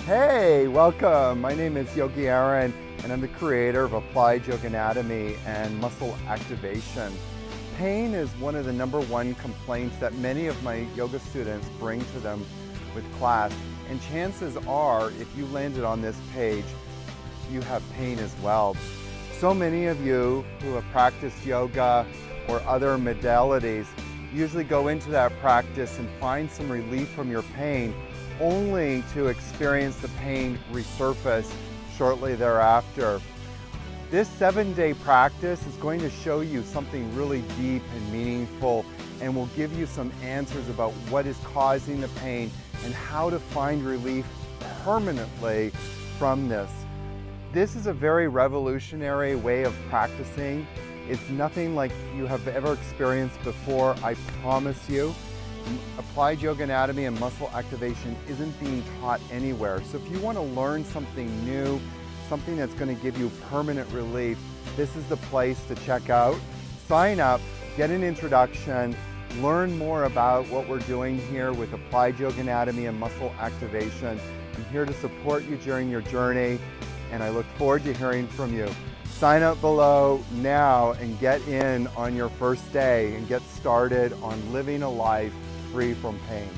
Hey, welcome. My name is Yogi Aaron, and I'm the creator of Applied Yoga Anatomy and Muscle Activation. Pain is one of the #1 complaints that many of my yoga students bring to them with class, and chances are, if you landed on this page, you have pain as well. So many of you who have practiced yoga or other modalities usually go into that practice and find some relief from your pain, only to experience the pain resurface shortly thereafter. This 7-day practice is going to show you something really deep and meaningful, and will give you some answers about what is causing the pain and how to find relief permanently from this. This is a very revolutionary way of practicing. It's nothing like you have ever experienced before, I promise you. Applied Yoga Anatomy and Muscle Activation isn't being taught anywhere. So if you want to learn something new, something that's going to give you permanent relief, this is the place to check out. Sign up, get an introduction, learn more about what we're doing here with Applied Yoga Anatomy and Muscle Activation. I'm here to support you during your journey, and I look forward to hearing from you. Sign up below now and get in on your first day and get started on living a life free from pain.